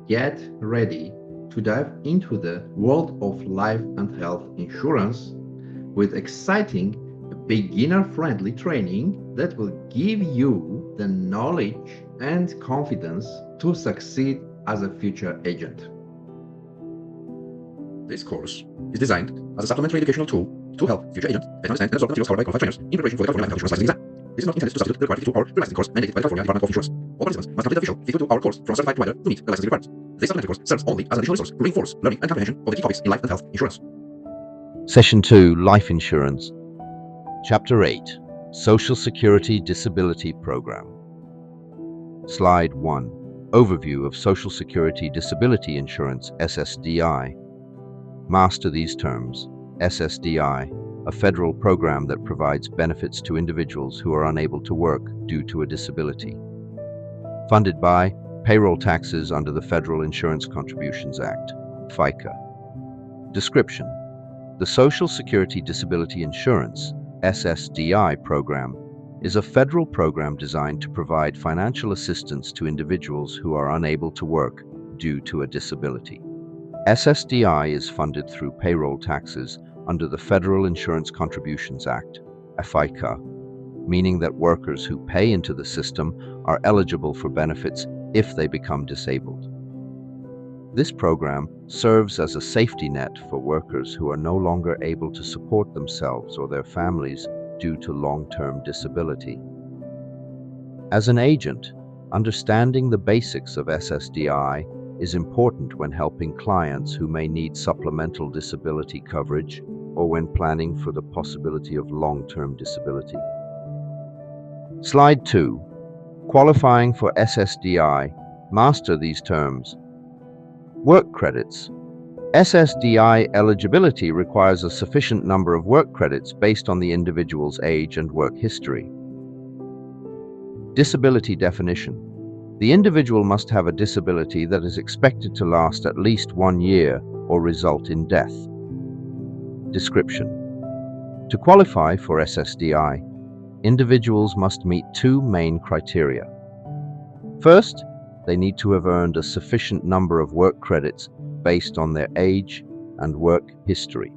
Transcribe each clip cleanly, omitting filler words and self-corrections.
get ready to dive into the world of life and health insurance with exciting, beginner-friendly training that will give you the knowledge and confidence to succeed as a future agent. This course is designed as a supplementary educational tool to help future agents better understand and absorb materials covered by qualified trainers in preparation for the California Life Health Insurance Licensing exam. This is not intended to substitute the required 52-hour pre-licensing course mandated by the California Department of Insurance. All participants must complete the official 52-hour course from a certified provider to meet the licensing requirements. This supplementary course serves only as an additional resource to reinforce learning and comprehension of the key topics in life and health insurance. Session 2, Life Insurance. Chapter 8, Social Security Disability Program. Slide 1, Overview of Social Security Disability Insurance, SSDI. Master these terms. SSDI, a federal program that provides benefits to individuals who are unable to work due to a disability. Funded by payroll taxes under the Federal Insurance Contributions Act, FICA. Description: the Social Security Disability Insurance, SSDI program, is a federal program designed to provide financial assistance to individuals who are unable to work due to a disability. SSDI is funded through payroll taxes under the Federal Insurance Contributions Act, FICA, meaning that workers who pay into the system are eligible for benefits if they become disabled. This program serves as a safety net for workers who are no longer able to support themselves or their families due to long-term disability. As an agent, understanding the basics of SSDI is important when helping clients who may need supplemental disability coverage or when planning for the possibility of long-term disability. Slide 2. Qualifying for SSDI. Master these terms. Work credits. SSDI eligibility requires a sufficient number of work credits based on the individual's age and work history. Disability definition. The individual must have a disability that is expected to last at least 1 year or result in death. Description: to qualify for SSDI, individuals must meet 2 main criteria. First, they need to have earned a sufficient number of work credits based on their age and work history.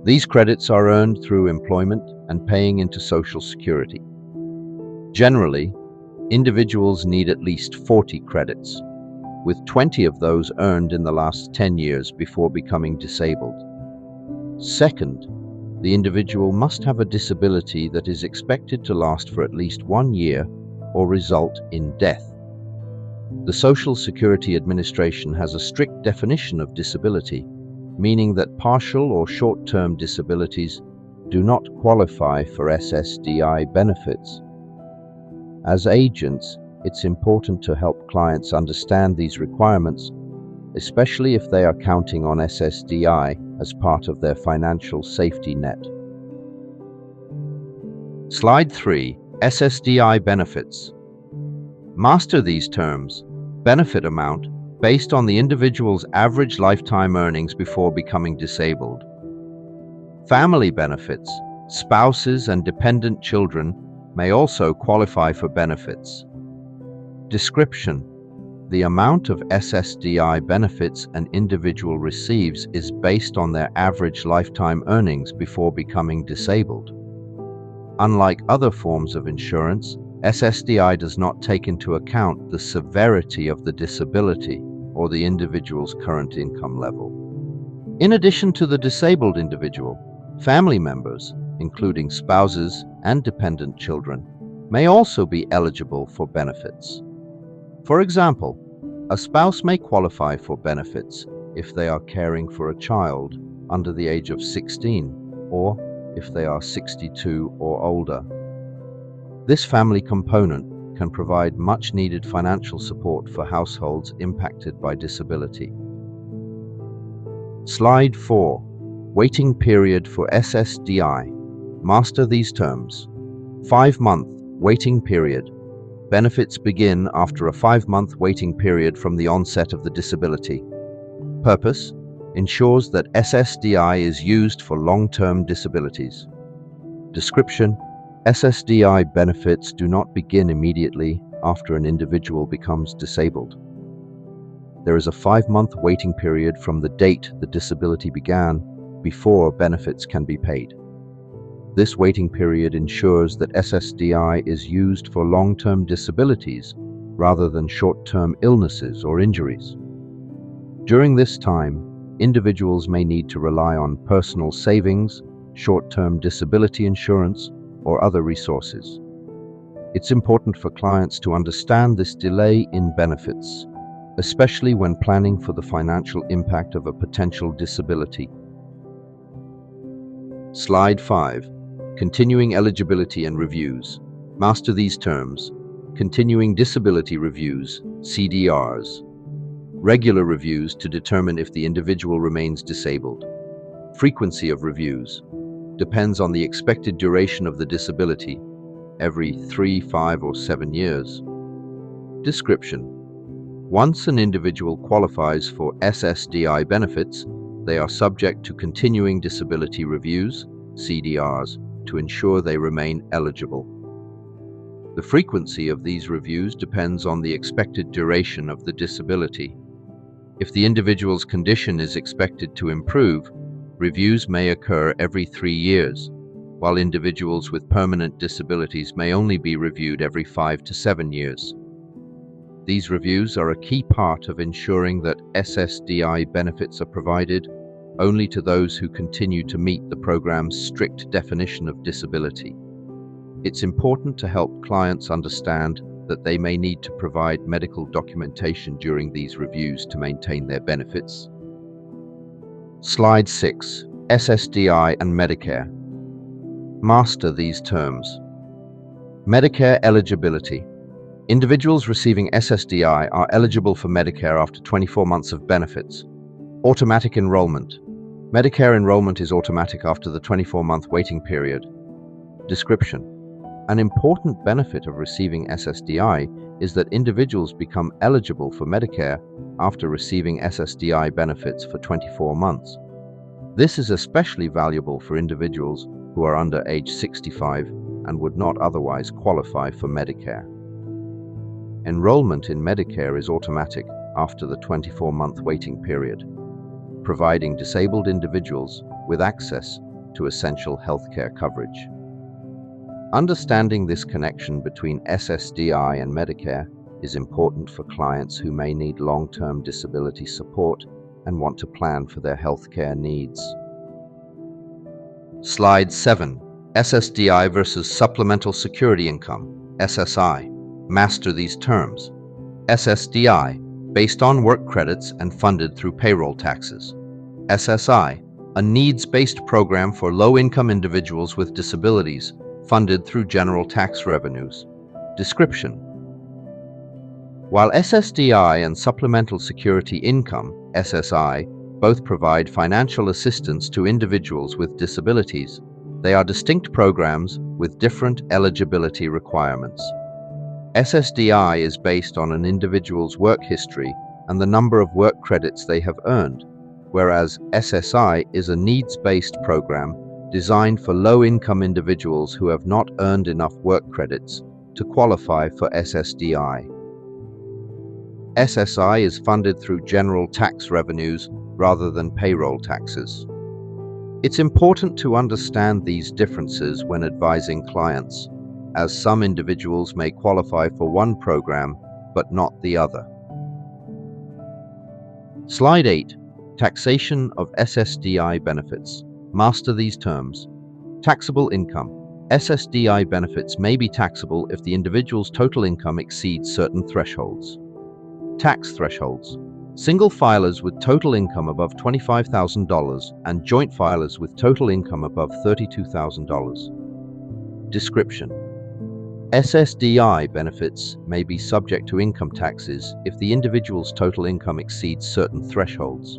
These credits are earned through employment and paying into Social Security. Generally, individuals need at least 40 credits, with 20 of those earned in the last 10 years before becoming disabled. Second, the individual must have a disability that is expected to last for at least 1 year or result in death. The Social Security Administration has a strict definition of disability, meaning that partial or short-term disabilities do not qualify for SSDI benefits. As agents, it's important to help clients understand these requirements, especially if they are counting on SSDI as part of their financial safety net. Slide 3. SSDI Benefits. Master these terms. Benefit amount based on the individual's average lifetime earnings before becoming disabled. Family benefits. Spouses and dependent children may also qualify for benefits. Description: the amount of SSDI benefits an individual receives is based on their average lifetime earnings before becoming disabled. Unlike other forms of insurance, SSDI does not take into account the severity of the disability or the individual's current income level. In addition to the disabled individual, family members, including spouses and dependent children, may also be eligible for benefits. For example, a spouse may qualify for benefits if they are caring for a child under the age of 16 or if they are 62 or older. This family component can provide much-needed financial support for households impacted by disability. Slide 4. Waiting period for SSDI. Master these terms. 5-month waiting period. Benefits begin after a 5-month waiting period from the onset of the disability. Purpose: ensures that SSDI is used for long-term disabilities. Description: SSDI benefits do not begin immediately after an individual becomes disabled. there is a 5-month waiting period from the date the disability began before benefits can be paid. This waiting period ensures that SSDI is used for long-term disabilities rather than short-term illnesses or injuries. During this time, individuals may need to rely on personal savings, short-term disability insurance, or other resources. It's important for clients to understand this delay in benefits, especially when planning for the financial impact of a potential disability. Slide 5. Continuing eligibility and reviews. Master these terms. Continuing disability reviews, CDRs. Regular reviews to determine if the individual remains disabled. Frequency of reviews depends on the expected duration of the disability, every 3, 5, or 7 years. Description. Once an individual qualifies for SSDI benefits, they are subject to continuing disability reviews, CDRs, to ensure they remain eligible. The frequency of these reviews depends on the expected duration of the disability. If the individual's condition is expected to improve, reviews may occur every 3 years, while individuals with permanent disabilities may only be reviewed every 5 to 7 years. These reviews are a key part of ensuring that SSDI benefits are provided only to those who continue to meet the program's strict definition of disability. It's important to help clients understand that they may need to provide medical documentation during these reviews to maintain their benefits. Slide 6. SSDI and Medicare. Master these terms. Medicare eligibility. Individuals receiving SSDI are eligible for Medicare after 24 months of benefits. Automatic enrollment. Medicare enrollment is automatic after the 24-month waiting period. Description. An important benefit of receiving SSDI is that individuals become eligible for Medicare after receiving SSDI benefits for 24 months. This is especially valuable for individuals who are under age 65 and would not otherwise qualify for Medicare. Enrollment in Medicare is automatic after the 24-month waiting period, providing disabled individuals with access to essential healthcare coverage. Understanding this connection between SSDI and Medicare is important for clients who may need long-term disability support and want to plan for their healthcare needs. Slide 7. SSDI versus Supplemental Security Income, SSI. Master these terms. SSDI, based on work credits and funded through payroll taxes. SSI, a needs-based program for low-income individuals with disabilities, funded through general tax revenues. Description. While SSDI and Supplemental Security Income, SSI, both provide financial assistance to individuals with disabilities, they are distinct programs with different eligibility requirements. SSDI is based on an individual's work history and the number of work credits they have earned, whereas SSI is a needs-based program designed for low-income individuals who have not earned enough work credits to qualify for SSDI. SSI is funded through general tax revenues rather than payroll taxes. It's important to understand these differences when advising clients, as some individuals may qualify for one program but not the other. Slide 8. Taxation of SSDI Benefits. Master these terms. Taxable income. SSDI benefits may be taxable if the individual's total income exceeds certain thresholds. Tax thresholds. Single filers with total income above $25,000 and joint filers with total income above $32,000. Description. SSDI benefits may be subject to income taxes if the individual's total income exceeds certain thresholds.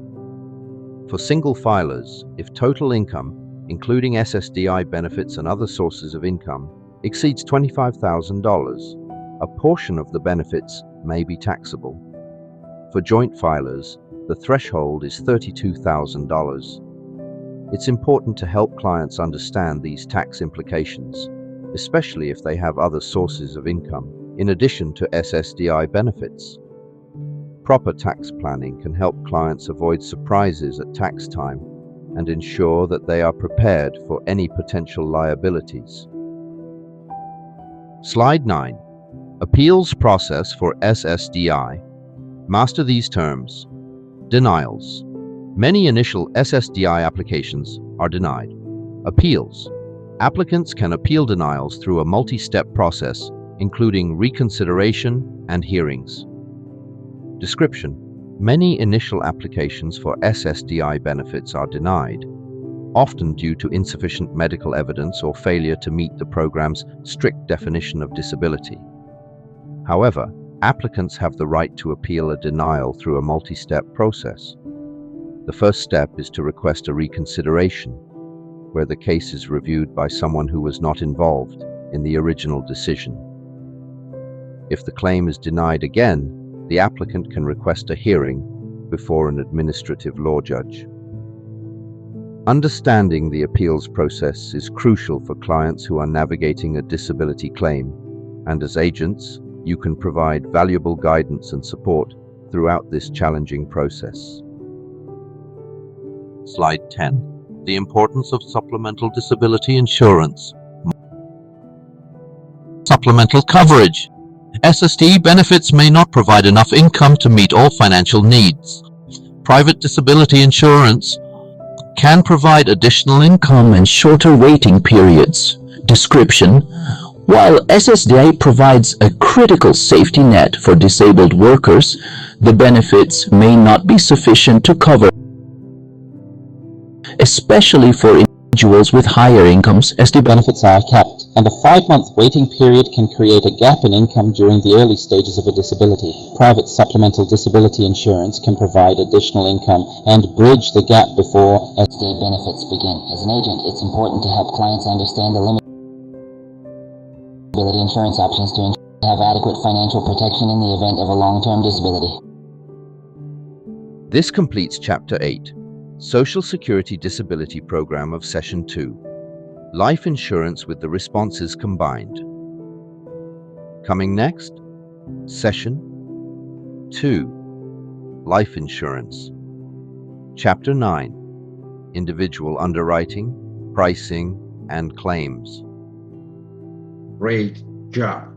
For single filers, if total income, including SSDI benefits and other sources of income, exceeds $25,000, a portion of the benefits may be taxable. For joint filers, the threshold is $32,000. It's important to help clients understand these tax implications, especially if they have other sources of income, in addition to SSDI benefits. Proper tax planning can help clients avoid surprises at tax time and ensure that they are prepared for any potential liabilities. Slide 9. Appeals process for SSDI. Master these terms. Denials. Many initial SSDI applications are denied. Appeals. Applicants can appeal denials through a multi-step process, including reconsideration and hearings. Description. Many initial applications for SSDI benefits are denied, often due to insufficient medical evidence or failure to meet the program's strict definition of disability. However, applicants have the right to appeal a denial through a multi-step process. The first step is to request a reconsideration, where the case is reviewed by someone who was not involved in the original decision. If the claim is denied again, the applicant can request a hearing before an administrative law judge. Understanding the appeals process is crucial for clients who are navigating a disability claim, and as agents, you can provide valuable guidance and support throughout this challenging process. Slide 10. The importance of supplemental disability insurance. Supplemental coverage. SSDI benefits may not provide enough income to meet all financial needs. Private disability insurance can provide additional income and shorter waiting periods. Description. While SSDI provides a critical safety net for disabled workers, the benefits may not be sufficient to cover, especially for individuals with higher incomes. SSDI benefits are capped, and a 5-month waiting period can create a gap in income during the early stages of a disability. Private supplemental disability insurance can provide additional income and bridge the gap before SSDI benefits begin. As an agent, it's important to help clients understand the limits of insurance options to ensure they have adequate financial protection in the event of a long-term disability. This completes Chapter 8, Social Security Disability Program of Session 2, Life Insurance with the Responses Combined. Coming next, Session 2, Life Insurance. Chapter 9, Individual Underwriting, Pricing, and Claims. Great job.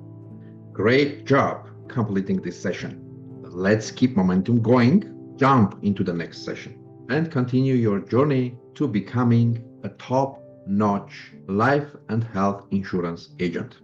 Great job completing this session. Let's keep momentum going, jump into the next session, and continue your journey to becoming a top-notch life and health insurance agent.